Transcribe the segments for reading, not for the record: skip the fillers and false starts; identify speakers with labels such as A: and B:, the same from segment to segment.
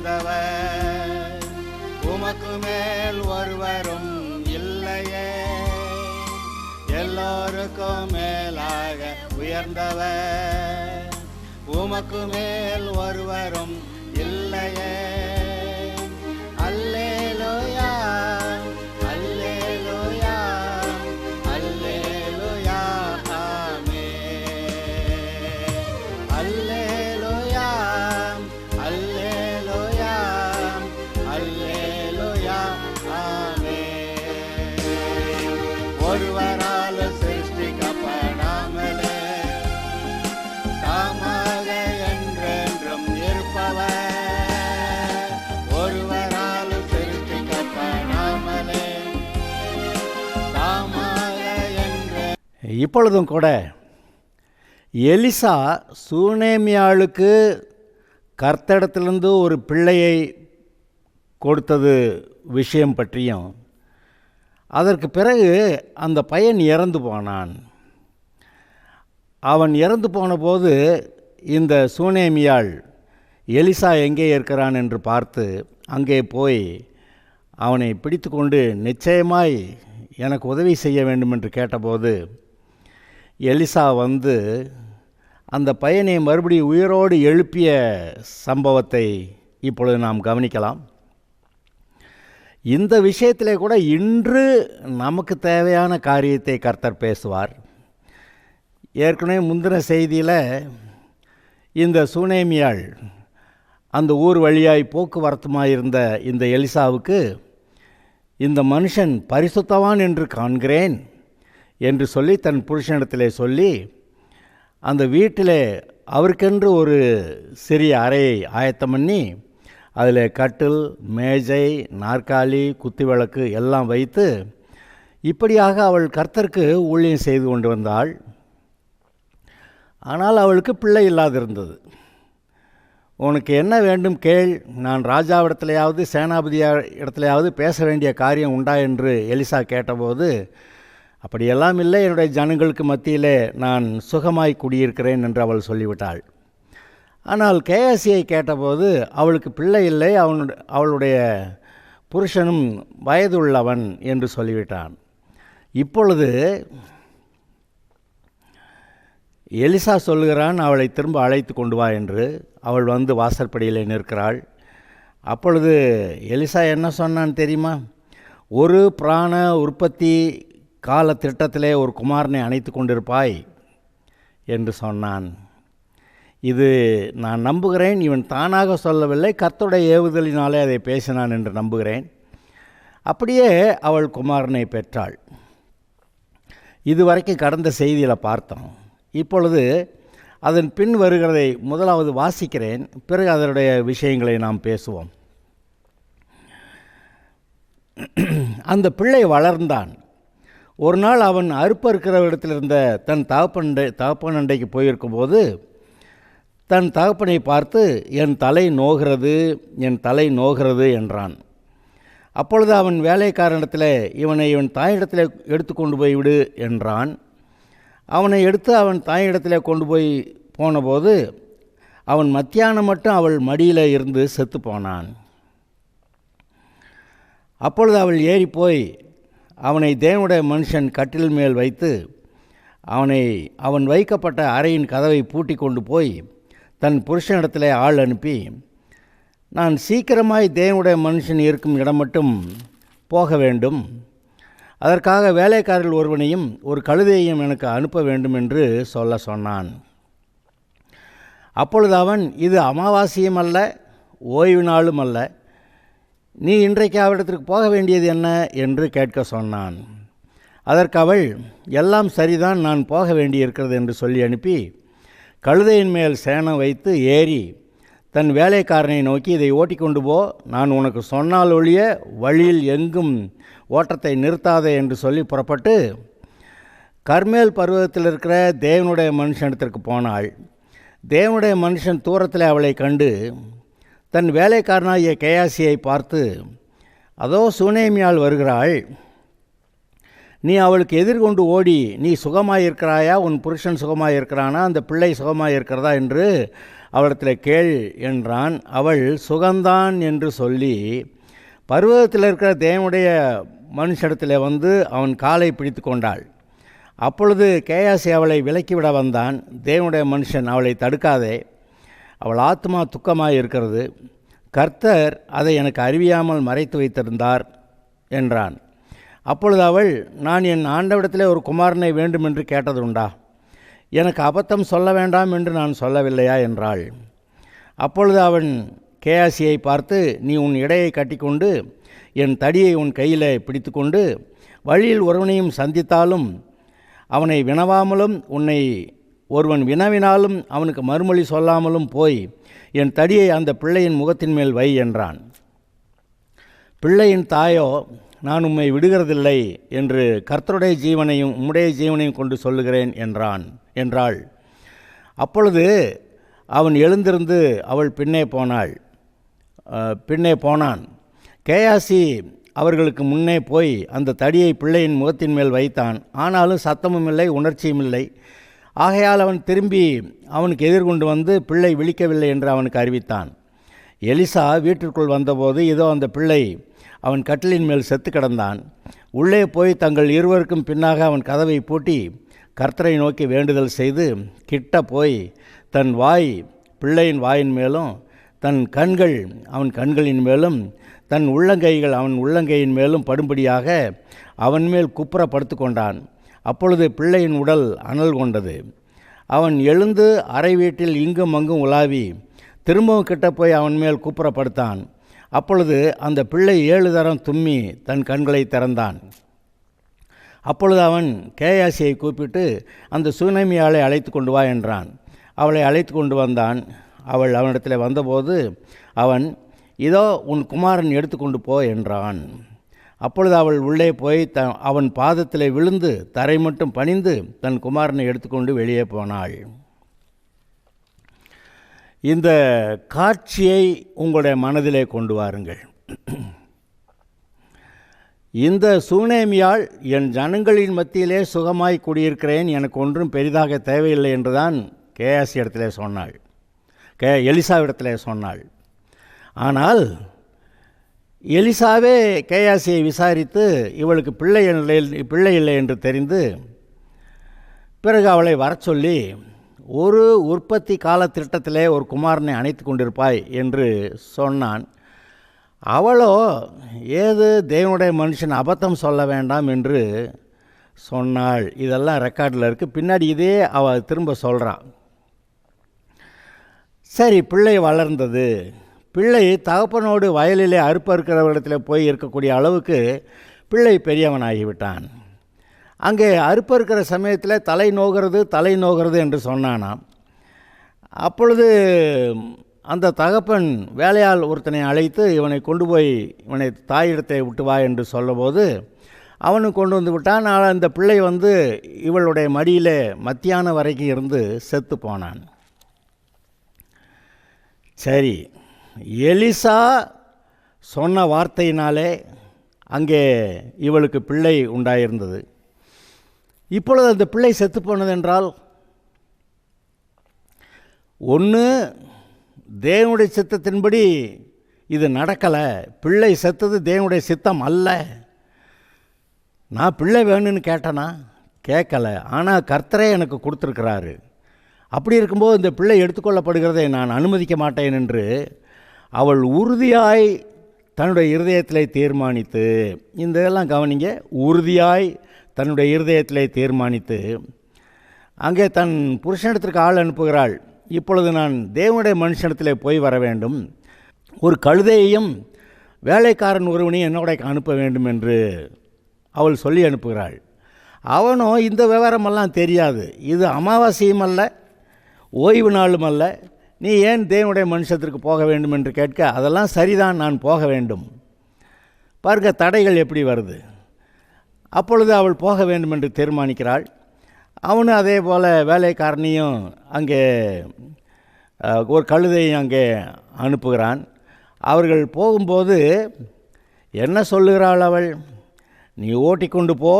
A: உயர்ந்தவர், உமக்கு மேல் ஒருவரும் இல்லையே. எல்லோருக்கும் மேலாக உயர்ந்தவர், உமக்கு மேல் ஒருவரும் இல்லையே. அல்லேலூயா, அல்லேலூயா, அல்லேலூயா, ஆமென். அல்லேலூயா, அல்லேலூயா, அல்லேலூயா, ஆமென். ஒருவரால் சிருஷ்டிக்கப்படாமலே தாமாக என்றென்றும் இருப்பவர், ஒருவரால் சிருஷ்டிக்கப்படாமலே தாமாக என்று. இப்பொழுதும் கூட எலிசா சூனேமியாளுக்கு கர்த்தரிடத்திலிருந்து ஒரு பிள்ளையை கொடுத்தது விஷயம் பற்றியும், அதற்கு பிறகு அந்த பையன் இறந்து போனான். அவன் இறந்து போனபோது இந்த சூனேமியாள் எலிசா எங்கே இருக்கிறான் என்று பார்த்து அங்கே போய் அவனை பிடித்து கொண்டு நிச்சயமாய் எனக்கு உதவி செய்ய வேண்டும் என்று கேட்டபோது எலிசா வந்து அந்த பையனை மறுபடியும் உயிரோடு எழுப்பிய சம்பவத்தை இப்பொழுது நாம் கவனிக்கலாம். இந்த விஷயத்திலே கூட இன்று நமக்கு தேவையான காரியத்தை கர்த்தர் பேசுவார். ஏற்கனவே முந்தின செய்தியில் இந்த சூனேமியாள் அந்த ஊர் வழியாய் போக்குவரத்துமாக இருந்த இந்த எலிசாவுக்கு இந்த மனுஷன் பரிசுத்தவான் என்று காண்கிறேன் என்று சொல்லி தன் புருஷனிடத்திலே சொல்லி அந்த வீட்டிலே அவருக்கென்று ஒரு சிறிய அறையை ஆயத்தம் பண்ணி அதில் கட்டில், மேஜை, நாற்காலி, குத்துவிளக்கு எல்லாம் வைத்து இப்படியாக அவள் கர்த்தருக்கு ஊழியம் செய்து கொண்டு வந்தாள். ஆனால் அவளுக்கு பிள்ளை இல்லாதிருந்தது. உனக்கு என்ன வேண்டும் கேள், நான் ராஜாவிடத்திலேயாவது சேனாபதியா இடத்துலையாவது பேச வேண்டிய காரியம் உண்டா என்று எலிசா கேட்டபோது, அப்படியெல்லாம் இல்லை, என்னுடைய ஜனங்களுக்கு மத்தியிலே நான் சுகமாய் குடியிருக்கிறேன் என்று அவள் சொல்லிவிட்டாள். ஆனால் கேயாசியை கேட்டபோது அவளுக்கு பிள்ளை இல்லை, அவளுடைய புருஷனும் வயதுள்ளவன் என்று சொல்லிவிட்டான். இப்பொழுது எலிசா சொல்லுகிறான், அவளை திரும்ப அழைத்து கொண்டு வா என்று. அவள் வந்து வாசற்படியிலே நிற்கிறாள். அப்பொழுது எலிசா என்ன சொன்னான் தெரியுமா? ஒரு பிராண உற்பத்தி கால திட்டத்திலே ஒரு குமாரனை அணைத்து கொண்டிருப்பாய் என்று சொன்னான். இது நான் நம்புகிறேன், இவன் தானாக சொல்லவில்லை, கர்த்தருடைய ஏவுதலினாலே அதை பேசினான் என்று நம்புகிறேன். அப்படியே அவள் குமாரனை பெற்றாள். இதுவரைக்கும் கடந்த செய்தியில் பார்த்தோம். இப்பொழுது அதன் பின் வருகிறதை முதலாவது வாசிக்கிறேன், பிறகு அதனுடைய விஷயங்களை நாம் பேசுவோம். அந்த பிள்ளை வளர்ந்தான். ஒரு நாள் அவன் அறுப்பறுக்கிற இடத்தில் இருந்த தன் தகப்பன் அண்டைக்கு போயிருக்கும்போது தன் தகப்பனை பார்த்து, என் தலை நோகிறது, என் தலை நோகிறது என்றான். அப்பொழுது அவன் வேலைக்காரனிடத்தில், இவனை இவன் தாயிடத்தில் எடுத்து கொண்டு போய் விடு என்றான். அவனை எடுத்து அவன் தாயிடத்தில் கொண்டு போய் போனபோது அவன் மத்தியானம் மட்டும் அவள் மடியில் இருந்து செத்து போனான். அப்பொழுது அவள் ஏறி போய் அவனை தேவனுடைய மனுஷன் கட்டில் மேல் வைத்து அவன் வைக்கப்பட்ட அறையின் கதவை பூட்டி கொண்டு போய் தன் புருஷனிடத்தில் ஆள் அனுப்பி, நான் சீக்கிரமாய் தேவனுடைய மனுஷன் இருக்கும் இடம் மட்டும் போக வேண்டும், அதற்காக வேலைக்காரர்கள் ஒருவனையும் ஒரு கழுதையையும் எனக்கு அனுப்ப வேண்டும் என்று சொல்ல சொன்னான். அப்பொழுது அவன், இது அமாவாசையும் அல்ல, ஓய்வு நாளும் அல்ல, நீ இன்றைக்கு அவரிடத்திற்கு போக வேண்டியது என்ன என்று கேட்க சொன்னான். அதற்கு அவள், எல்லாம் சரிதான், நான் போக வேண்டியிருக்கிறது என்று சொல்லி அனுப்பி கழுதையின் மேல் சேணம் வைத்து ஏறி தன் வேலைக்காரனை நோக்கி, இதை ஓட்டிக்கொண்டு போ, நான் உனக்கு சொன்னால் ஒழிய வழியில் எங்கும் ஓட்டத்தை நிறுத்தாதே என்று சொல்லி புறப்பட்டு கர்மேல் பர்வதத்தில் இருக்கிற தேவனுடைய மனுஷனிடத்திற்கு போனாள். தேவனுடைய மனுஷன் தூரத்தில் அவளை கண்டு தன் வேலைக்காரனாகிய கேயாசியை பார்த்து, அதோ சூனேமியாள் வருகிறாள், நீ அவளுக்கு எதிர்கொண்டு ஓடி, நீ சுகமாயிருக்கிறாயா, உன் புருஷன் சுகமாயிருக்கிறானா, அந்த பிள்ளை சுகமாயிருக்கிறதா என்று அவளிடத்தில் கேள் என்றான். அவள் சுகந்தான் என்று சொல்லி பர்வதத்தில் இருக்கிற தேவனுடைய மனுஷனிடத்தில் வந்து அவன் காலை பிடித்து கொண்டாள். அப்பொழுது கேயாசி அவளை விலக்கிவிட வந்தான். தேவனுடைய மனுஷன், அவளை தடுக்காதே, அவள் ஆத்மா துக்கமாக இருக்கிறது, கர்த்தர் அதை எனக்கு அறிவியாமல் மறைத்து வைத்திருந்தார் என்றான். அப்பொழுது அவள், நான் என் ஆண்டவிடத்திலே ஒரு குமாரனை வேண்டுமென்று கேட்டதுண்டா? எனக்கு அபத்தம் சொல்ல வேண்டாம் என்று நான் சொல்லவில்லையா என்றாள். அப்பொழுது அவன் கேயாசியை பார்த்து, நீ உன் இடையை கட்டிக்கொண்டு என் தடியை உன் கையில் பிடித்து கொண்டு வழியில் ஒருவனையும் சந்தித்தாலும் அவனை வினவாமலும் உன்னை ஒருவன் வினவினாலும் அவனுக்கு மறுமொழி சொல்லாமலும் போய் என் தடியை அந்த பிள்ளையின் முகத்தின் மேல் வை என்றான். பிள்ளையின் தாயோ, நான் உம்மை விடுகிறதில்லை என்று கர்த்தருடைய ஜீவனையும் உம்முடைய ஜீவனையும் கொண்டு சொல்லுகிறேன் என்றாள். அப்பொழுது அவன் எழுந்திருந்து அவள் பின்னே போனான். கேயாசி அவர்களுக்கு முன்னே போய் அந்த தடியை பிள்ளையின் முகத்தின் மேல் வைத்தான். ஆனாலும் சத்தமும் இல்லை, உணர்ச்சியும் இல்லை. ஆகையால் அவன் திரும்பி அவனுக்கு எதிர்கொண்டு வந்து பிள்ளை விழிக்கவில்லை என்று அவனுக்கு அறிவித்தான். எலிசா வீட்டிற்குள் வந்தபோது இதோ அந்த பிள்ளை அவன் கட்டிலின் மேல் செத்து கிடந்தான். உள்ளே போய் தங்கள் இருவருக்கும் பின்னாக அவன் கதவை பூட்டி கர்த்தரை நோக்கி வேண்டுதல் செய்து கிட்ட போய் தன் வாய் பிள்ளையின் வாயின் மேலும், தன் கண்கள் அவன் கண்களின் மேலும், தன் உள்ளங்கைகள் அவன் உள்ளங்கையின் மேலும் படும்படியாக அவன் மேல் குப்புற படுத்து கொண்டான். அப்பொழுது பிள்ளையின் உடல் அனல் கொண்டது. அவன் எழுந்து அறை வீட்டில் இங்கும் அங்கும் உலாவி திரும்பவும் கிட்ட போய் அவன் மேல் குப்புற படுத்தான். அப்பொழுது அந்த பிள்ளை 7 தரம் தும்மி தன் கண்களை திறந்தான். அப்பொழுது அவன் கேயாசியை கூப்பிட்டு அந்த சூனேமியாளை அழைத்து கொண்டு வா என்றான். அவளை அழைத்து கொண்டு வந்தான். அவள் அவனிடத்தில் வந்தபோது அவன், இதோ உன் குமாரன் எடுத்துக்கொண்டு போ என்றான். அப்பொழுது அவள் உள்ளே போய் அவன் பாதத்தில் விழுந்து தரை மட்டும் பணிந்து தன் குமாரனை எடுத்துக்கொண்டு வெளியே போனாள். இந்த காட்சியை உங்களுடைய மனதிலே கொண்டு வாருங்கள். இந்த சூனேமியாள், என் ஜனங்களின் மத்தியிலே சுகமாய் குடியிருக்கிறேன், எனக்கு ஒன்றும் பெரிதாக தேவையில்லை என்றுதான் கேயாசி இடத்திலே சொன்னாள், எலிசாவிடத்திலே சொன்னாள். ஆனால் எலிசாவே கேயாசியை விசாரித்து இவளுக்கு பிள்ளை இல்லை என்று தெரிந்து பிறகு அவளை வரச் சொல்லி ஒரு உற்பத்தி கால திட்டத்திலே ஒரு குமாரனை அணைத்து கொண்டிருப்பாய் என்று சொன்னான். அவளோ ஏது தேவனுடைய மனுஷன் அபத்தம் சொல்ல வேண்டாம் என்று சொன்னாள். இதெல்லாம் ரெக்கார்டில் இருக்குது. பின்னாடி இதே அவள் திரும்ப சொல்கிறான். சரி, பிள்ளை வளர்ந்தது. பிள்ளை தகப்பனோடு வயலிலே அறுப்பறுக்கிறவரிடத்தில் போய் இருக்கக்கூடிய அளவுக்கு பிள்ளை பெரியவனாகிவிட்டான். அங்கே அறுப்பறுக்கிற சமயத்தில் தலை நோகிறது என்று சொன்னானாம். அப்பொழுது அந்த தகப்பன் வேலையால் ஒருத்தனை அழைத்து இவனை கொண்டு போய் இவனை தாயிடத்தை விட்டு வா என்று சொல்லபோது அவனும் கொண்டு வந்து விட்டான். ஆனால் அந்த பிள்ளை இவளுடைய மடியிலே மத்தியானம் வரைக்கும் இருந்து செத்து போனான். சரி, எலிசா சொன்ன வார்த்தையினாலே அங்கே இவளுக்கு பிள்ளை உண்டாயிருந்தது. இப்பொழுது அந்த பிள்ளை செத்து போனது என்றால், ஒன்று தேவனுடைய சித்தத்தின்படி இது நடக்கலை, பிள்ளை செத்தது தேவனுடைய சித்தம் அல்ல. நான் பிள்ளை வேணும்னு கேட்டேனா? கேட்கலை. ஆனால் கர்த்தரே எனக்கு கொடுத்துருக்கிறாரு. அப்படி இருக்கும்போது இந்த பிள்ளை எடுத்துக்கொள்ளப்படுகிறதை நான் அனுமதிக்க மாட்டேன் என்று அவள் உறுதியாய் தன்னுடைய இருதயத்திலே தீர்மானித்து, இந்த இதெல்லாம் கவனிங்க, உறுதியாய் தன்னுடைய இருதயத்திலே தீர்மானித்து அங்கே தன் புருஷனிடத்திற்கு ஆள் அனுப்புகிறாள். இப்பொழுது நான் தேவனுடைய மனுஷனிடத்திலே போய் வர வேண்டும், ஒரு கழுதையையும் வேலைக்காரன் ஒருவனையும் என்னோட அனுப்ப வேண்டும் என்று அவள் சொல்லி அனுப்புகிறாள். அவனோ இந்த விவரமெல்லாம் தெரியாது. இது அமாவாசையும் அல்ல, ஓய்வு நாளும் அல்ல. நீ ஏன் தேவனுடைய மனுஷத்திற்கு போக வேண்டும் என்று கேட்க, அதெல்லாம் சரிதான், நான் போக வேண்டும். பாருங்க தடைகள் எப்படி வருது. அப்பொழுது அவள் போக வேண்டும் என்று தீர்மானிக்கிறாள். அவனும் அதே போல் வேலைக்காரனையும் அங்கே ஒரு கழுதையும் அங்கே அனுப்புகிறான். அவர்கள் போகும்போது என்ன சொல்லுகிறாள் அவள்? நீ ஓட்டிக்கொண்டு போ,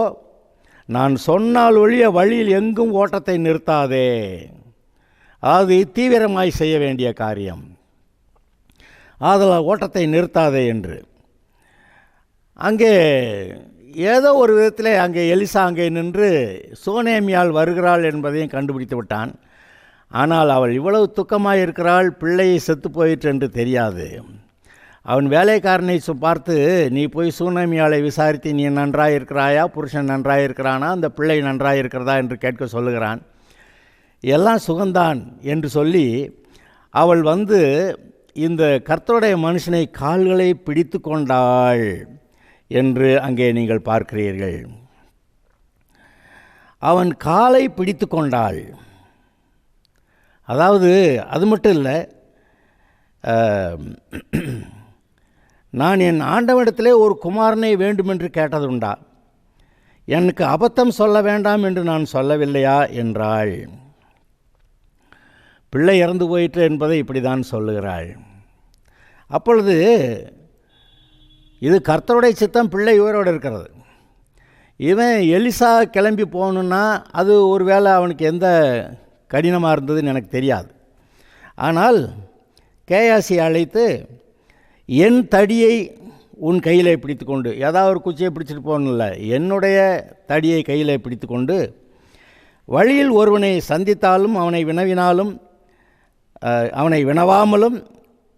A: நான் சொன்னால் ஒழிய வழியில் எங்கும் ஓட்டத்தை நிறுத்தாதே. அதாவது தீவிரமாய் செய்ய வேண்டிய காரியம், அதில் ஓட்டத்தை நிறுத்தாதே என்று. அங்கே ஏதோ ஒரு விதத்தில் அங்கே எலிசா அங்கே நின்று சூனேமியாள் வருகிறாள் என்பதையும் கண்டுபிடித்து விட்டான். ஆனால் அவள் இவ்வளவு துக்கமாக இருக்கிறாள், பிள்ளையை செத்து போயிற்று என்று தெரியாது. அவன் வேலைக்காரனை பார்த்து, நீ போய் சூனேமியாளை விசாரித்து நீ நன்றாக இருக்கிறாயா, புருஷன் நன்றாக இருக்கிறானா, அந்த பிள்ளை நன்றாக இருக்கிறதா என்று கேட்க சொல்லுகிறான். எல்லாம் சுகந்தான் என்று சொல்லி அவள் வந்து இந்த கர்த்தருடைய மனுஷனை கால்களை பிடித்து கொண்டாள் என்று அங்கே நீங்கள் பார்க்கிறீர்கள். அவன் காலை பிடித்து கொண்டாள். அதாவது அது மட்டும் இல்லை, நான் என் ஆண்டவனிடத்திலே ஒரு குமாரனை வேண்டுமென்று கேட்டதுண்டா, எனக்கு அபத்தம் சொல்ல வேண்டாம் என்று நான் சொல்லவில்லையா என்றாள். பிள்ளை இறந்து போயிற்று என்பதை இப்படி தான் சொல்லுகிறாள். அப்பொழுது இது கர்த்தருடைய சித்தம், பிள்ளை உயிரோடு இருக்கிறது. இவன் எலிசா கிளம்பி போகணுன்னா அது ஒரு வேளை அவனுக்கு எந்த கடினமாக இருந்ததுன்னு எனக்கு தெரியாது. ஆனால் கேயாசி அழைத்து, என் தடியை உன் கையில் பிடித்து கொண்டு, ஏதாவது ஒரு குச்சியை பிடிச்சிட்டு போகணும்ல, என்னுடைய தடியை கையில் பிடித்து கொண்டு வழியில் ஒருவனை சந்தித்தாலும் அவனை வினவாமலும்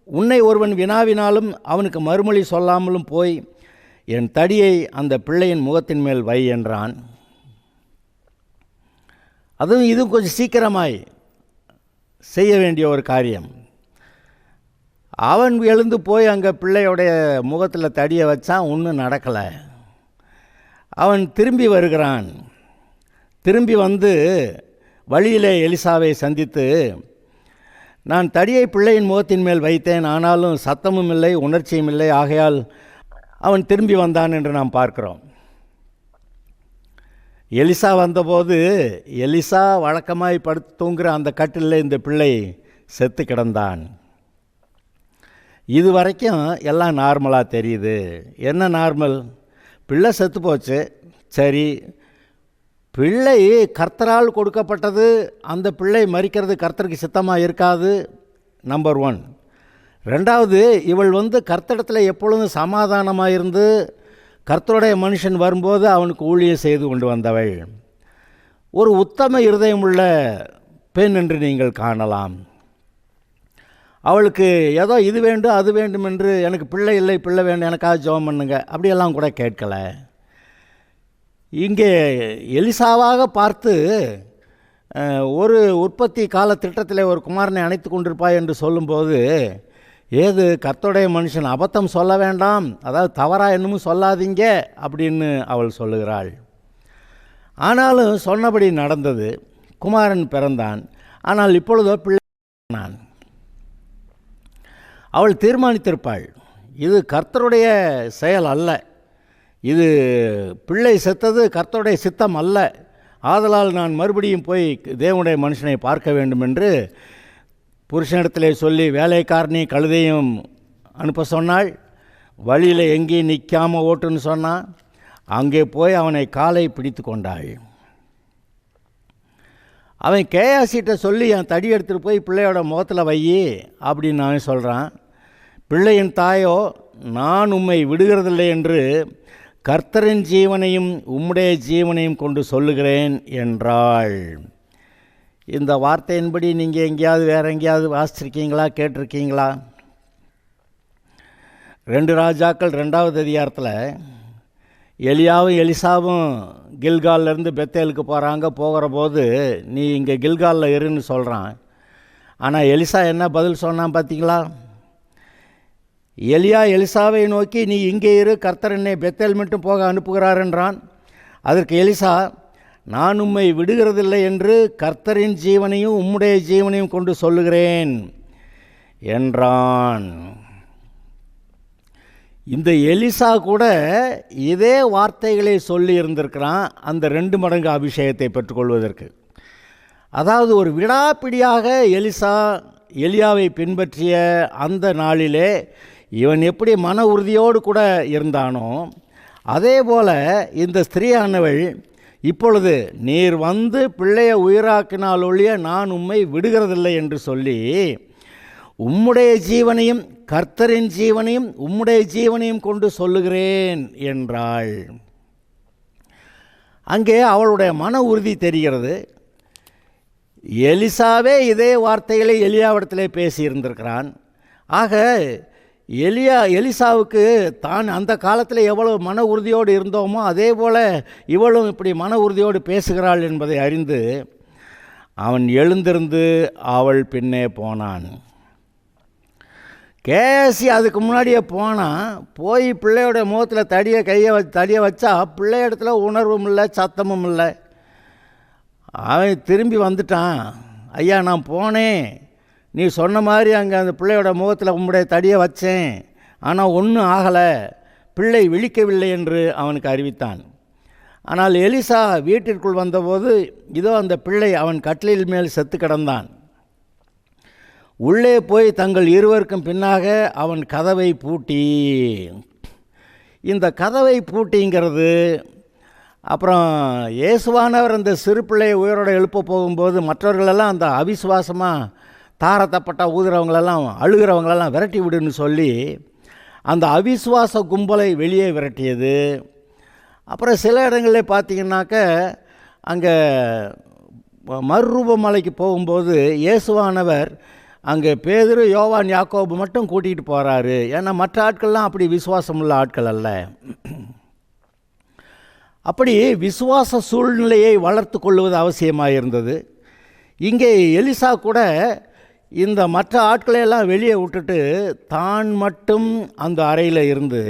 A: உன்னை ஒருவன் வினாவினாலும் அவனுக்கு மறுமொழி சொல்லாமலும் போய் என் தடியை அந்த பிள்ளையின் முகத்தின் மேல் வை என்றான். அதுவும் இது கொஞ்சம் சீக்கிரமாய் செய்ய வேண்டிய ஒரு காரியம். அவன் எழுந்து போய் அங்கே பிள்ளையோடைய முகத்தில் தடியை வச்சான், ஒன்றும் நடக்கலை. அவன் திரும்பி வருகிறான். திரும்பி வந்து வழியிலே எலிசாவை சந்தித்து, நான் தடியை பிள்ளையின் முகத்தின் மேல் வைத்தேன், ஆனாலும் சத்தமும் இல்லை உணர்ச்சியும் இல்லை, ஆகையால் அவன் திரும்பி வந்தான் என்று நாம் பார்க்கிறோம். எலிசா வந்தபோது எலிசா வழக்கமாய் படுத்து தூங்குகிற அந்த கட்டிலில் இந்த பிள்ளை செத்து கிடந்தான். இது வரைக்கும் எல்லாம் நார்மலாக தெரியுது. என்ன நார்மல்? பிள்ளை செத்து போச்சு, சரி, பிள்ளை கர்த்தரால் கொடுக்கப்பட்டது, அந்த பிள்ளை மரிக்கிறது கர்த்தருக்கு சித்தமாக இருக்காது, நம்பர் 1. 2வது, இவள் வந்து கர்த்தரிடத்தில் எப்பொழுதும் சமாதானமாக இருந்து கர்த்தருடைய மனுஷன் வரும்போது அவனுக்கு ஊழியம் செய்து கொண்டு வந்தவள். ஒரு உத்தம இருதயம் உள்ள பெண் என்று நீங்கள் காணலாம். அவளுக்கு ஏதோ இது வேண்டும் அது வேண்டும் என்று, எனக்கு பிள்ளை இல்லை, பிள்ளை வேண்டும், எனக்காக ஜெபம் பண்ணுங்க, அப்படியெல்லாம் கூட கேட்கலை. இங்கே எலிசாவாக பார்த்து ஒரு உற்பத்தி கால திட்டத்தில் ஒரு குமாரனை அணைத்து கொண்டிருப்பாய் என்று சொல்லும்போது, ஏது கர்த்தருடைய மனுஷன் அபத்தம் சொல்ல வேண்டாம், அதாவது தவறாக என்னமும் சொல்லாதீங்க அப்படின்னு அவள் சொல்லுகிறாள். ஆனாலும் சொன்னபடி நடந்தது. குமாரன் பிறந்தான். ஆனால் இப்பொழுதோ பிள்ளை நான். அவள் தீர்மானித்திருப்பாள், இது கர்த்தருடைய செயல் அல்ல, இது பிள்ளை செத்தது கர்த்தருடைய சித்தம் அல்ல, ஆதலால் நான் மறுபடியும் போய் தேவனுடைய மனுஷனை பார்க்க வேண்டும் என்று புருஷனிடத்திலே சொல்லி வேலைக்காரனி கழுதையும் அனுப்ப சொன்னாள். வழியில் எங்கேயும் நிற்காமல் ஓட்டுன்னு சொன்னான். அங்கே போய் அவனை காலை பிடித்து கொண்டாள். அவன் கேயாசிட்ட சொல்லி என் தடி எடுத்துகிட்டு போய் பிள்ளையோட முகத்தில் வை அப்படின்னு அவன் சொல்கிறான். பிள்ளையின் தாயோ, நான் உம்மை விடுகிறதில்லை என்று கர்த்தரின் ஜீவனையும் உம்முடைய ஜீவனையும் கொண்டு சொல்லுகிறேன் என்றாள். இந்த வார்த்தையின்படி நீங்கள் எங்கேயாவது வேறு எங்கேயாவது வாசிச்சிருக்கீங்களா, கேட்டிருக்கீங்களா? 2 ராஜாக்கள் 2வது அதிகாரத்தில் எலியாவும் எலிசாவும் கில்கால்லேருந்து பெத்தேலுக்கு போகிற போது நீ இங்கே கில்காலில் இருன்னு சொல்கிறான். ஆனால் எலிசா என்ன பதில் சொன்னான் பார்த்தீங்களா? எலியா எலிசாவை நோக்கி, நீ இங்கே இரு, கர்த்தர் என்னை பெத்தேல் மட்டும் போக அனுப்புகிறார் என்றான். அதற்கு எலிசா, நான் உம்மை விடுகிறதில்லை என்று கர்த்தரின் ஜீவனையும் உம்முடைய ஜீவனையும் கொண்டு சொல்லுகிறேன் என்றான். இந்த எலிசா கூட இதே வார்த்தைகளை சொல்லி இருந்திருக்கிறான் அந்த 2 மடங்கு அபிஷேகத்தை பெற்றுக்கொள்வதற்கு. அதாவது ஒரு விடாப்பிடியாக எலிசா எலியாவை பின்பற்றிய அந்த நாளிலே இவன் எப்படி மன உறுதியோடு கூட இருந்தானோ, அதே போல் இந்த ஸ்திரீயானவள் இப்பொழுது நீர் வந்து பிள்ளையை உயிராக்கினால் ஒழிய நான் உம்மை விடுகிறதில்லை என்று சொல்லி உம்முடைய ஜீவனையும் கர்த்தரின் ஜீவனையும் உம்முடைய ஜீவனையும் கொண்டு சொல்லுகிறேன் என்றாள். அங்கே அவளுடைய மன உறுதி தெரிகிறது. எலிசாவே இதே வார்த்தைகளை எலியாவிடத்திலே பேசியிருந்திருக்கிறான். ஆக எலிசாவுக்கு தான் அந்த காலத்தில் எவ்வளவு மன உறுதியோடு இருந்தோமோ அதே போல் இவளும் இப்படி மன உறுதியோடு பேசுகிறாள் என்பதை அறிந்து அவன் எழுந்திருந்து அவள் பின்னே போனான். கேசி அதுக்கு முன்னாடியே போய் பிள்ளையோட முகத்தில் தடியை வச்சா பிள்ளை இடத்துல உணர்வும் இல்லை, சத்தமும் இல்லை. அவன் திரும்பி வந்துட்டான். ஐயா, நான் போனேன், நீ சொன்ன மாதிரி அங்கே அந்த பிள்ளையோட முகத்தில் உம்முடைய தடியை வச்சேன், ஆனால் ஒன்றும் ஆகலை, பிள்ளை விழிக்கவில்லை என்று அவனுக்கு அறிவித்தான். ஆனால் எலிசா வீட்டிற்குள் வந்தபோது இதோ அந்த பிள்ளை அவன் கட்டிலில் மேல் செத்து கிடந்தான். உள்ளே போய் தங்கள் இருவருக்கும் பின்னாக அவன் கதவை பூட்டி. இந்த கதவை பூட்டிங்கிறது அப்புறம் இயேசுவானவர் அந்த சிறு பிள்ளையை உயிரோடு எழுப்ப போகும்போது மற்றவர்களெல்லாம் அந்த அவிசுவாசமாக தாரத்தப்பட்டா ஊதுறவங்களெல்லாம் அழுகிறவங்களெல்லாம் விரட்டி விடுன்னு சொல்லி அந்த அவிசுவாச கும்பலை வெளியே விரட்டியது. அப்புறம் சில இடங்களில் பார்த்திங்கனாக்க அங்கே மறுரூபமலைக்கு போகும்போது இயேசுவானவர் அங்கே பேதுரு, யோவான், யாக்கோபு மட்டும் கூட்டிகிட்டு போகிறாரு. ஏன்னா மற்ற ஆட்கள்லாம் அப்படி விசுவாசம் உள்ள ஆட்கள் அல்ல. அப்படி விசுவாச சூழ்நிலையை வளர்த்து கொள்வது அவசியமாக இருந்தது. இங்கே எலிசா கூட இந்த மற்ற ஆட்களையெல்லாம் வெளியே விட்டுட்டு தான் மட்டும் அந்த அறையில் இருந்து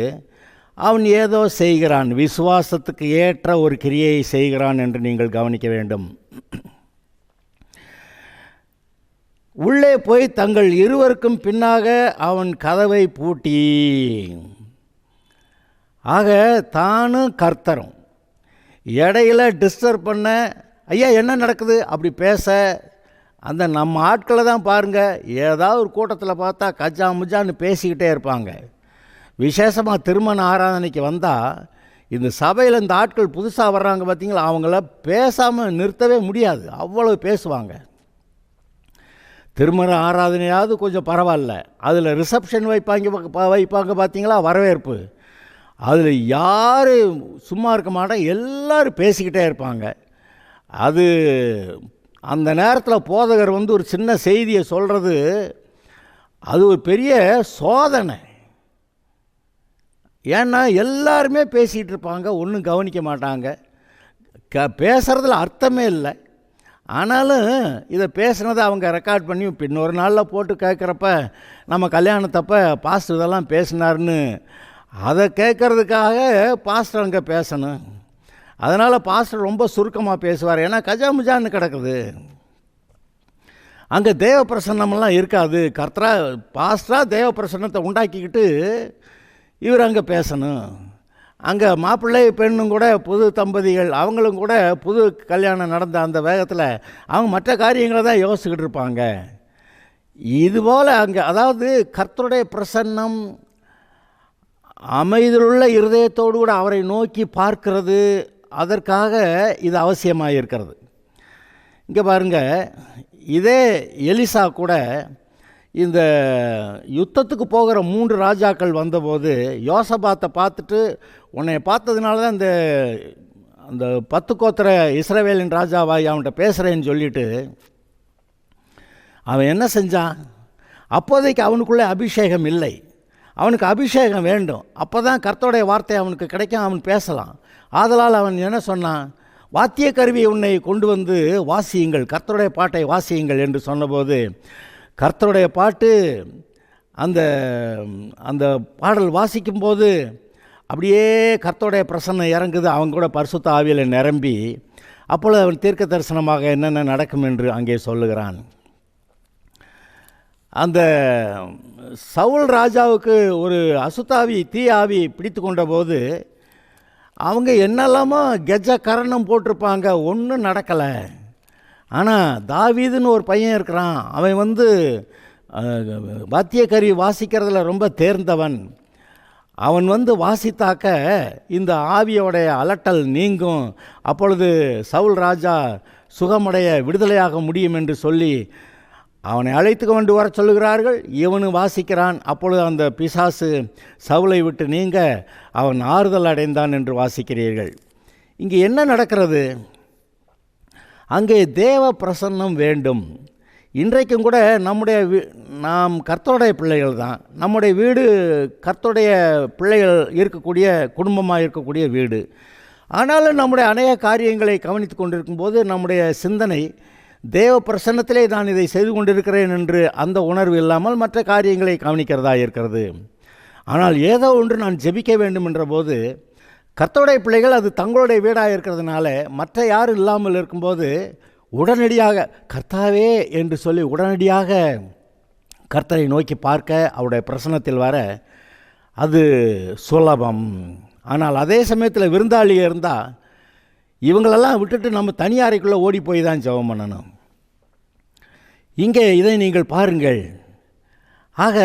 A: அவன் ஏதோ செய்கிறான், விசுவாசத்துக்கு ஏற்ற ஒரு கிரியையை செய்கிறான் என்று நீங்கள் கவனிக்க வேண்டும். உள்ளே போய் தங்கள் இருவருக்கும் பின்னாக அவன் கதவை பூட்டி. ஆக தானும் கர்த்தரும் இடையில் டிஸ்டர்ப் பண்ண, ஐயா என்ன நடக்குது அப்படி பேச அந்த நம்ம ஆட்களை தான் பாருங்கள், ஏதாவது ஒரு கூட்டத்தில் பார்த்தா கஜா முஜான்னு பேசிக்கிட்டே இருப்பாங்க. விசேஷமாக திருமண ஆராதனைக்கு வந்தால் இந்த சபையில் இந்த ஆட்கள் புதுசாக வர்றாங்க பார்த்திங்களா, அவங்கள பேசாமல் நிறுத்தவே முடியாது, அவ்வளோ பேசுவாங்க. திருமண ஆராதனையாவது கொஞ்சம் பரவாயில்ல, அதில் ரிசப்ஷன் வைப்பாங்க பார்த்தீங்களா, வரவேற்பு, அதில் யார் சும்மா இருக்க மாட்டாங்க, எல்லோரும் பேசிக்கிட்டே இருப்பாங்க. அது அந்த நேரத்தில் போதகர் வந்து ஒரு சின்ன செய்தியை சொல்கிறது, அது ஒரு பெரிய சோதனை. ஏன்னா எல்லாருமே பேசிகிட்டு இருப்பாங்க, ஒன்றும் கவனிக்க மாட்டாங்க, பேசுகிறதுல அர்த்தமே இல்லை. ஆனாலும் இதை பேசுனதை அவங்க ரெக்கார்ட் பண்ணி இன்னொரு நாளில் போட்டு கேட்குறப்ப நம்ம கல்யாணத்தப்போ பாஸ்டர் இதெல்லாம் பேசினார்னு அதை கேட்குறதுக்காக பாஸ்டர் அங்கே பேசணும். அதனால் பாஸ்டர் ரொம்ப சுருக்கமாக பேசுவார், ஏன்னா கஜாமுஜான்னு கிடக்குது, அங்கே தேவ பிரசன்னமெல்லாம் இருக்காது. பாஸ்டராக தேவ பிரசன்னத்தை உண்டாக்கிக்கிட்டு இவர் அங்கே பேசணும். அங்கே மாப்பிள்ளை பெண்ணும் கூட புது தம்பதிகள், அவங்களும் கூட புது கல்யாணம் நடந்த அந்த வேகத்தில் அவங்க மற்ற காரியங்களை தான் யோசிச்சுக்கிட்டு இருப்பாங்க. இதுபோல் அங்கே அதாவது கர்த்தருடைய பிரசன்னம் அமைதியுள்ள இருதயத்தோடு கூட அவரை நோக்கி பார்க்கிறது, அதற்காக இது அவசியமாக இருக்கிறது. இங்கே பாருங்கள், இதே எலிசா கூட இந்த யுத்தத்துக்கு போகிற 3 ராஜாக்கள் வந்தபோது யோசபாத்தை பார்த்துட்டு, உன்னை பார்த்ததுனால தான் அந்த 10 கோத்திர இஸ்ரவேலின் ராஜாவாய் அவன்கிட்ட பேசுகிறேன்னு சொல்லிவிட்டு அவன் என்ன செஞ்சான், அப்போதைக்கு அவனுக்குள்ளே அபிஷேகம் இல்லை, அவனுக்கு அபிஷேகம் வேண்டும், அப்போ தான் கர்த்தருடைய வார்த்தை அவனுக்கு கிடைக்கும், அவன் பேசலாம். ஆதலால் அவன் என்ன சொன்னான், வாத்திய கருவி உன்னை கொண்டு வந்து வாசியுங்கள், கர்த்தருடைய பாட்டை வாசியுங்கள் என்று சொன்னபோது கர்த்தருடைய பாட்டு அந்த அந்த பாடல் வாசிக்கும்போது அப்படியே கர்த்தருடைய பிரசன்னம் இறங்குது, அவங்க கூட பரிசுத்த ஆவியில் நிரம்பி அப்பொழுது அவன் தீர்க்க தரிசனமாக என்னென்ன நடக்கும் என்று அங்கே சொல்லுகிறான். அந்த சவுல் ராஜாவுக்கு ஒரு அசுத்தாவி தீ ஆவி பிடித்து கொண்ட போது அவங்க என்னெல்லாமோ கெஜ கரணம் போட்டிருப்பாங்க, ஒன்றும் நடக்கலை. ஆனால் தாவீதுன்னு ஒரு பையன் இருக்கிறான், அவன் வாத்திய கருவி வாசிக்கிறதுல ரொம்ப தேர்ந்தவன். அவன் வந்து வாசித்தாக்க இந்த ஆவியோடைய அலட்டல் நீங்கும், அப்பொழுது சவுல் ராஜா சுகமடைய விடுதலையாக முடியும் என்று சொல்லி அவனை அழைத்து கொண்டு வர சொல்லுகிறார்கள். இவனு வாசிக்கிறான். அப்பொழுது அந்த பிசாசு சவுலை விட்டு நீங்க அவன் ஆறுதல் அடைந்தான் என்று வாசிக்கிறீர்கள். இங்கே என்ன நடக்கிறது? அங்கே தேவ பிரசன்னம் வேண்டும். இன்றைக்கும் கூட நாம் கர்த்தருடைய பிள்ளைகள் தான். நம்முடைய வீடு கர்த்தருடைய பிள்ளைகள் இருக்கக்கூடிய குடும்பமாக இருக்கக்கூடிய வீடு. ஆனாலும் நம்முடைய அநேக காரியங்களை கவனித்து கொண்டிருக்கும்போது நம்முடைய சிந்தனை தேவ பிரசன்னத்திலே நான் இதை செய்து கொண்டிருக்கிறேன் என்று அந்த உணர்வு இல்லாமல் மற்ற காரியங்களை கவனிக்கிறதா இருக்கிறது. ஆனால் ஏதோ ஒன்று நான் ஜெபிக்க வேண்டும் என்ற போது கர்த்தருடைய பிள்ளைகள் அது தங்களுடைய வீடாக இருக்கிறதுனால மற்ற யாரும் இல்லாமல் இருக்கும்போது உடனடியாக கர்த்தாவே என்று சொல்லி உடனடியாக கர்த்தரை நோக்கி பார்க்க அவருடைய பிரசன்னத்தில் வர அது சுலபம். ஆனால் அதே சமயத்தில் விருந்தாளியே இருந்தால் இவங்களெல்லாம் விட்டுட்டு நம்ம தனியாரைக்குள்ளே ஓடி போய் தான் ஜெபம் பண்ணணும். இங்கே இதை நீங்கள் பாருங்கள். ஆக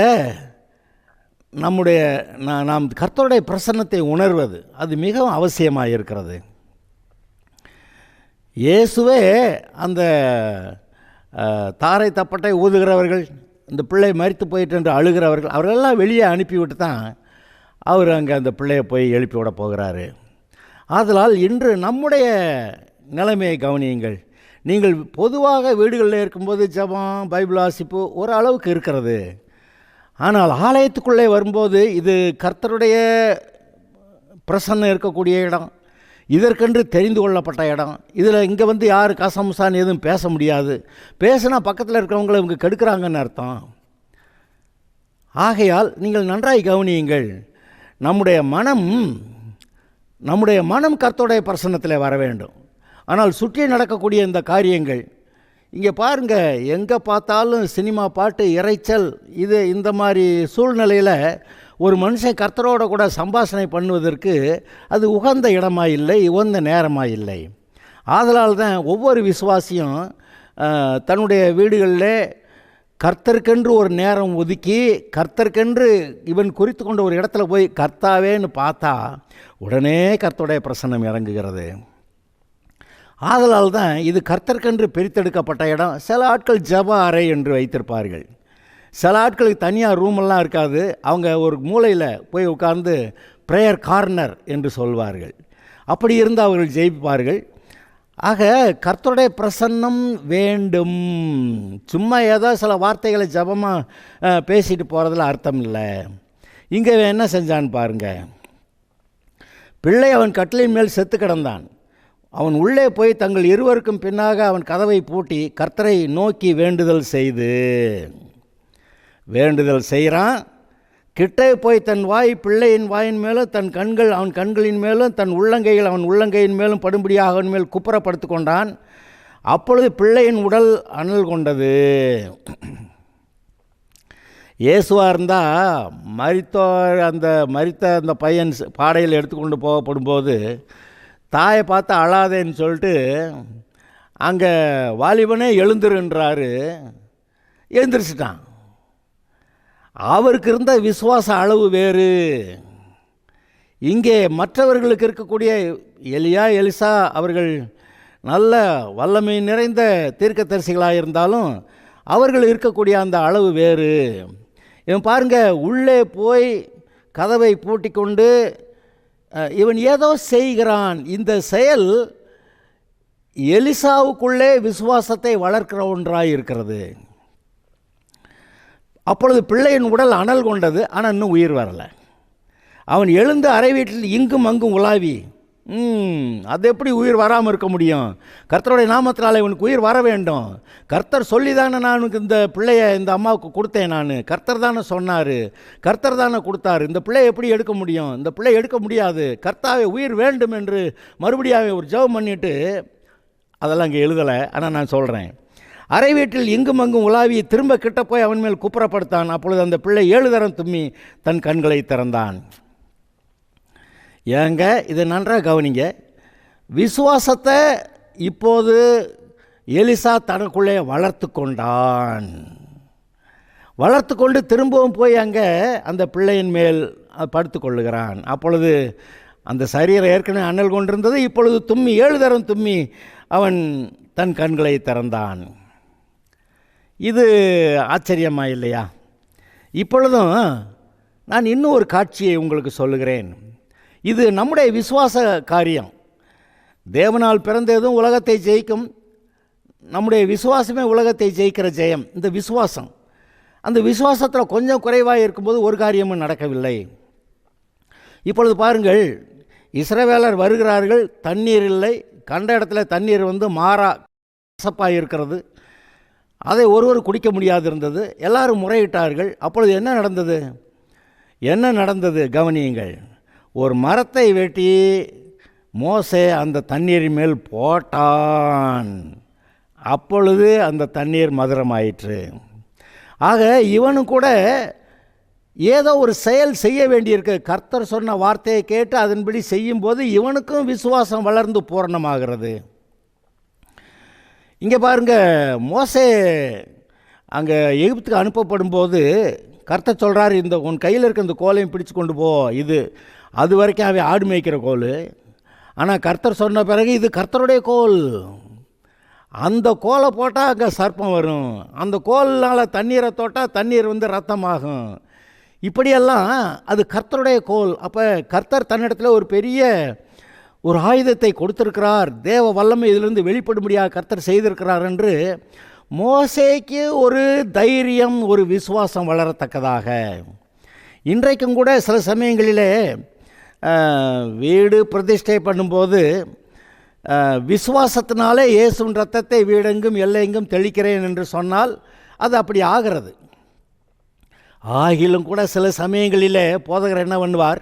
A: நாம் கர்த்தருடைய பிரசன்னத்தை உணர்வது அது மிகவும் அவசியமாக இருக்கிறது. இயேசுவே அந்த தாரை தப்பட்டை ஊதுகிறவர்கள், இந்த பிள்ளை மரித்து போயிட்டு என்று அழுகிறவர்கள், அவர்களெல்லாம் வெளியே அனுப்பிவிட்டு தான் அவர் அங்கே அந்த பிள்ளையை போய் எழுப்பி விட போகிறாரு. ஆதலால் இன்று நம்முடைய நிலைமையை கவனியுங்கள். நீங்கள் பொதுவாக வீடுகளில் இருக்கும்போது ஜெபம் பைபிள் வாசிப்பு ஒரு அளவுக்கு இருக்கிறது. ஆனால் ஆலயத்துக்குள்ளே வரும்போது இது கர்த்தருடைய பிரசன்னம் இருக்கக்கூடிய இடம், இதற்கென்று தெரிந்து கொள்ளப்பட்ட இடம். இதில் இங்கே வந்து யார் கசமுசான்னு எதுவும் பேச முடியாது. பேசுனா பக்கத்தில் இருக்கிறவங்களை இவங்க கெடுக்கிறாங்கன்னு அர்த்தம். ஆகையால் நீங்கள் நன்றாய் கவனியுங்கள். நம்முடைய மனம் கர்த்தருடைய பிரசன்னத்தில் வர வேண்டும். ஆனால் சுற்றி நடக்கக்கூடிய இந்த காரியங்கள் இங்கே பாருங்கள், எங்கே பார்த்தாலும் சினிமா பாட்டு இறைச்சல், இந்த மாதிரி சூழ்நிலையில் ஒரு மனுஷன் கர்த்தரோட கூட சம்பாஷணை பண்ணுவதற்கு அது உகந்த இடமாக இல்லை, உகந்த நேரமாக இல்லை. ஆதலால் தான் ஒவ்வொரு விசுவாசியும் தன்னுடைய வீடுகளில் கர்த்தருக்கென்று ஒரு நேரம் ஒதுக்கி கர்த்தருக்கென்று இவன் குறித்து கொண்ட ஒரு இடத்துல போய் கர்த்தாவேன்னு பார்த்தா உடனே கர்த்தருடைய பிரசன்னம் இறங்குகிறது. ஆதலால் தான் இது கர்த்தருக்கென்று பிரித்தெடுக்கப்பட்ட இடம். சில ஆட்கள் ஜெப அறை என்று வைத்திருப்பார்கள். சில ஆட்களுக்கு தனியாக ரூமெல்லாம் இருக்காது. அவங்க ஒரு மூலையில் போய் உட்கார்ந்து ப்ரேயர் கார்னர் என்று சொல்வார்கள். அப்படி இருந்து அவர்கள் ஜெயிப்பார்கள். ஆக கர்த்தருடைய பிரசன்னம் வேண்டும். சும்மா ஏதோ சில வார்த்தைகளை ஜபமாக பேசிட்டு போகிறதுல அர்த்தம் இல்லை. இங்கே என்ன செஞ்சான்னு பாருங்கள். பிள்ளை அவன் கட்டிலின் மேல் செத்து கிடந்தான். அவன் உள்ளே போய் தங்கள் இருவருக்கும் பின்னாக அவன் கதவை பூட்டி கர்த்தரை நோக்கி வேண்டுதல் செய்கிறான். கிட்டே போய் தன் வாய் பிள்ளையின் வாயின் மேலும் தன் கண்கள் அவன் கண்களின் மேலும் தன் உள்ளங்கைகள் அவன் உள்ளங்கையின் மேலும் படும்படியாக அவன் மேல் குப்புறப்படுத்து கொண்டான். அப்பொழுது பிள்ளையின் உடல் அனல் கொண்டது. இயேசுவாக இருந்தால் மரித்த அந்த பையன் பாடையில் எடுத்துக்கொண்டு போகப்படும்போது தாயை பார்த்து அழாதேன்னு சொல்லிட்டு அங்கே வாலிபனே எழுந்துருன்றாரு. எழுந்திரிச்சிட்டான். அவருக்கு இருந்த விசுவாச அளவு வேறு. இங்கே மற்றவர்களுக்கு இருக்கக்கூடிய எலிசா அவர்கள் நல்ல வல்லமை நிறைந்த தீர்க்கதரிசிகளாக இருந்தாலும் அவர்கள் இருக்கக்கூடிய அந்த அளவு வேறு. இவன் பாருங்க, உள்ளே போய் கதவை பூட்டி கொண்டு இவன் ஏதோ செய்கிறான். இந்த செயல் எலிசாவுக்குள்ளே விசுவாசத்தை வளர்க்கிற ஒன்றாக இருக்கிறது. அப்பொழுது பிள்ளையின் உடல் அனல் கொண்டது. ஆனால் இன்னும் உயிர் வரலை. அவன் எழுந்து அறை வீட்டில் இங்கும் அங்கும் உலாவி, அது எப்படி உயிர் வராமல் இருக்க முடியும்? கர்த்தருடைய நாமத்தினால் இவனுக்கு உயிர் வர வேண்டும். கர்த்தர் சொல்லி தானே நான் இந்த பிள்ளையை இந்த அம்மாவுக்கு கொடுத்தேன். நான் கர்த்தர் தானே சொன்னார், கர்த்தர் தானே கொடுத்தாரு. இந்த பிள்ளையை எப்படி எடுக்க முடியும்? இந்த பிள்ளை எடுக்க முடியாது. கர்த்தாவே உயிர் வேண்டும் என்று மறுபடியும் ஒரு ஜெபம் பண்ணிவிட்டு, அதெல்லாம் இங்கே எழுதலை, ஆனால் நான் சொல்கிறேன். அறை வீட்டில் இங்கும் அங்கும் உலாவி திரும்ப கிட்ட போய் அவன் மேல் குப்புறப்படுத்தான். அப்பொழுது அந்த பிள்ளை 7 தரம் தும்மி தன் கண்களை திறந்தான். ஏங்க இதை நன்றாக கவனிங்க. விசுவாசத்தை இப்போது எலிசா தனக்குள்ளே வளர்த்து கொண்டான். வளர்த்து கொண்டு திரும்பவும் போய் அங்கே அந்த பிள்ளையின் மேல் படுத்து கொள்ளுகிறான். அப்பொழுது அந்த சரீரம் ஏற்கனவே அனல் கொண்டிருந்தது. இப்பொழுது தும்மி 7 தரம் தும்மி அவன் தன் கண்களை திறந்தான். இது ஆச்சரியமா இல்லையா? இப்பொழுதும் நான் இன்னும் ஒரு காட்சியை உங்களுக்கு சொல்லுகிறேன். இது நம்முடைய விசுவாச காரியம். தேவனால் பிறந்ததும் உலகத்தை ஜெயிக்கும். நம்முடைய விசுவாசமே உலகத்தை ஜெயிக்கிற ஜெயம். இந்த விசுவாசம், அந்த விசுவாசத்தில் கொஞ்சம் குறைவாக இருக்கும்போது ஒரு காரியமும் நடக்கவில்லை. இப்பொழுது பாருங்கள், இஸ்ரவேலர் வருகிறார்கள், தண்ணீர் இல்லை. கண்ட இடத்துல தண்ணீர் மாறா கசப்பாக இருக்கிறது. அதை ஒருவர் குடிக்க முடியாது இருந்தது. எல்லாரும் முறையிட்டார்கள். அப்பொழுது என்ன நடந்தது கவனியுங்கள். ஒரு மரத்தை வெட்டி மோசே அந்த தண்ணீரின் மேல் போட்டான். அப்பொழுது அந்த தண்ணீர் மதுரமாயிற்று. ஆக இவனும் கூட ஏதோ ஒரு செயல் செய்ய வேண்டியிருக்கு. கர்த்தர் சொன்ன வார்த்தையை கேட்டு அதன்படி செய்யும்போது இவனுக்கும் விசுவாசம் வளர்ந்து பூரணமாகிறது. இங்கே பாருங்க, மோசே அங்கே எகிப்துக்கு அனுப்பப்படும் போது கர்த்தர் சொல்கிறார், இந்த உன் கையில் இருக்க இந்த கோலையும் பிடிச்சு கொண்டு போ. இது அது வரைக்கும் அவன் ஆடு மேய்க்கிற கோல். ஆனால் கர்த்தர் சொன்ன பிறகு இது கர்த்தருடைய கோல். அந்த கோலை போட்டால் அங்கே சர்ப்பம் வரும். அந்த கோல்னால் தண்ணீரை தொட்டால் தண்ணீர் ரத்தமாகும். இப்படியெல்லாம் அது கர்த்தருடைய கோல். அப்போ கர்த்தர் தன்னிடத்தில் ஒரு பெரிய ஒரு ஆயுதத்தை கொடுத்திருக்கிறார். தேவ வல்லமை இதிலிருந்து வெளிப்படும்படியாக கர்த்தர் செய்திருக்கிறார் என்று மோசேக்கு ஒரு தைரியம், ஒரு விசுவாசம் வளரத்தக்கதாக. இன்றைக்கும் கூட சில சமயங்களிலே வீடு பிரதிஷ்டை பண்ணும்போது விசுவாசத்தினாலே இயேசுவின் ரத்தத்தை வீடெங்கும் எல்லையெங்கும் தெளிக்கிறேன் என்று சொன்னால் அது அப்படி ஆகிறது. ஆகிலும் கூட சில சமயங்களிலே போதகர் என்ன பண்ணுவார்,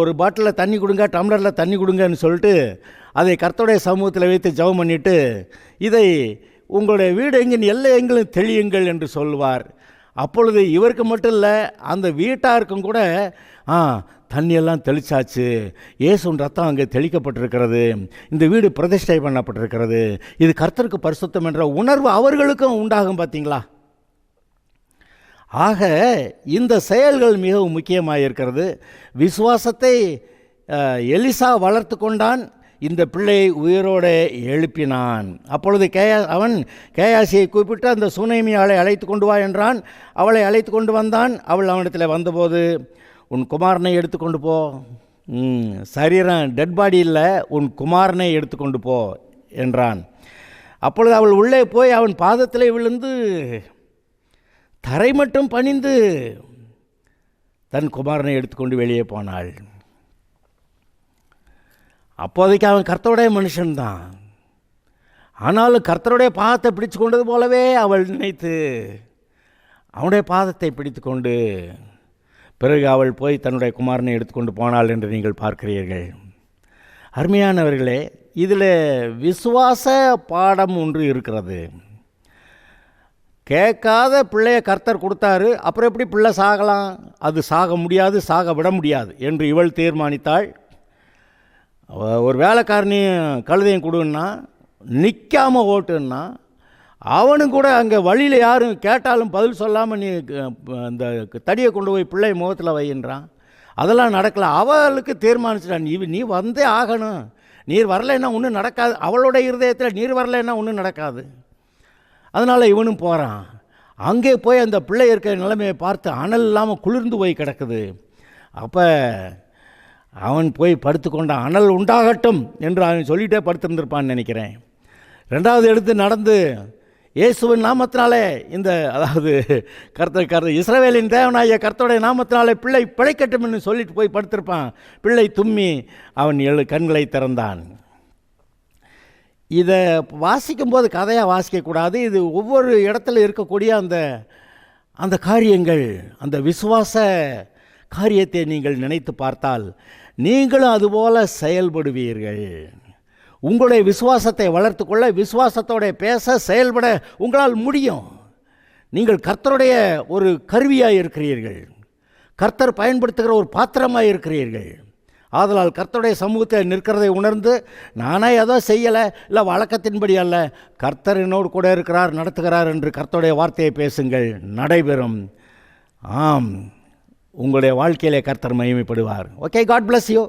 A: ஒரு பாட்டிலில் தண்ணி கொடுங்க, டம்ளரில் தண்ணி கொடுங்கன்னு சொல்லிட்டு அதை கர்த்தருடைய சமூகத்தில் வைத்து ஜெபம் பண்ணிவிட்டு இதை உங்களுடைய வீடு எங்கின் எல்லை எங்களும் தெளியுங்கள் என்று சொல்லுவார். அப்பொழுது இவருக்கு மட்டும் இல்லை, அந்த வீட்டாருக்கும் கூட தண்ணியெல்லாம் தெளிச்சாச்சு, இயேசுவின் ரத்தம் அங்கே தெளிக்கப்பட்டிருக்கிறது, இந்த வீடு பிரதிஷ்டை பண்ணப்பட்டிருக்கிறது, இது கர்த்தருக்கு பரிசுத்தம் என்ற உணர்வு அவர்களுக்கும் உண்டாகும். பார்த்தீங்களா? ஆக இந்த செயல்கள் மிகவும் முக்கியமாக இருக்கிறது. விசுவாசத்தை எலிசா வளர்த்து கொண்டான். இந்த பிள்ளையை உயிரோடு எழுப்பினான். அப்பொழுது அவன் கேயாசியை கூப்பிட்டு அந்த சூனேமியாளை அழைத்து கொண்டு வா என்றான். அவளை அழைத்து கொண்டு வந்தான். அவள் அவனிடத்தில் வந்தபோது, உன் குமாரனை எடுத்துக்கொண்டு போ. சரீரம் டெட் பாடி இல்லை, உன் குமாரனை எடுத்துக்கொண்டு போ என்றான். அப்பொழுது அவள் உள்ளே போய் அவன் பாதத்திலே விழுந்து தரை மட்டும் பணிந்து தன் குமாரனை எடுத்துக்கொண்டு வெளியே போனாள். அப்போதைக்கு அவன் கர்த்தருடைய மனுஷன்தான். ஆனாலும் கர்த்தருடைய பாதத்தை பிடித்து கொண்டது போலவே அவள் நினைத்து அவனுடைய பாதத்தை பிடித்து கொண்டு பிறகு அவள் போய் தன்னுடைய குமாரனை எடுத்துக்கொண்டு போனாள் என்று நீங்கள் பார்க்கிறீர்கள். அருமையானவர்களே, இதில் விசுவாச பாடம் ஒன்று இருக்கிறது. கேட்காத பிள்ளையை கர்த்தர் கொடுத்தாரு, அப்புறம் எப்படி பிள்ளை சாகலாம்? அது சாக முடியாது, சாக விட முடியாது என்று இவள் தீர்மானித்தாள். ஒரு வேலைக்காரனையும் கழுதையும் கொடுன்னா நிற்காமல் ஓட்டுன்னா அவனும் கூட அங்கே வழியில் யாரும் கேட்டாலும் பதில் சொல்லாமல் நீ அந்த தடியை கொண்டு போய் பிள்ளை முகத்தில் வையின்றான். அதெல்லாம் நடக்கலை. அவளுக்கு தீர்மானிச்சிட்டான், நீ வந்தே ஆகணும், நீர் வரலைன்னா ஒன்றும் நடக்காது. அவளோட இருதயத்தில் நீர் வரலைன்னா ஒன்றும் நடக்காது. அதனால் இவனும் போகிறான். அங்கே போய் அந்த பிள்ளை இருக்கிற நிலைமையை பார்த்து அனல் இல்லாமல் குளிர்ந்து போய் கிடக்குது. அப்போ அவன் போய் படுத்துக்கொண்டான். அனல் உண்டாகட்டும் என்று அவன் சொல்லிகிட்டே படுத்திருந்திருப்பான்னு நினைக்கிறேன். ரெண்டாவது எடுத்து நடந்து இயேசுவின் நாமத்தினாலே அதாவது கர்த்தர் இஸ்ரவேலின் தேவனாகிய கர்த்தருடைய நாமத்தினாலே பிள்ளை பிழைக்கட்டும் என்று சொல்லிட்டு போய் படுத்திருப்பான். பிள்ளை தும்மி அவன் கண்களை திறந்தான். இதை வாசிக்கும்போது கதையாக வாசிக்கக்கூடாது. இது ஒவ்வொரு இடத்துல இருக்கக்கூடிய அந்த காரியங்கள், அந்த விசுவாச காரியத்தை நீங்கள் நினைத்து பார்த்தால் நீங்களும் அதுபோல செயல்படுவீர்கள். உங்களுடைய விசுவாசத்தை வளர்த்து கொள்ள, விசுவாசத்தோட பேச, செயல்பட உங்களால் முடியும். நீங்கள் கர்த்தருடைய ஒரு கருவியாக இருக்கிறீர்கள். கர்த்தர் பயன்படுத்துகிற ஒரு பாத்திரமாக இருக்கிறீர்கள். ஆதலால் கர்த்தருடைய சமூகத்தில் நிற்கிறதை உணர்ந்து, நானே ஏதோ செய்யலை, இல்லை வழக்கத்தின்படி அல்ல, கர்த்தர் என்னோடு கூட இருக்கிறார், நடத்துகிறார் என்று கர்த்தருடைய வார்த்தையை பேசுங்கள், நடைபெறும். ஆம், உங்களுடைய வாழ்க்கையிலே கர்த்தர் மகிமைப்படுவார். Okay, God bless you.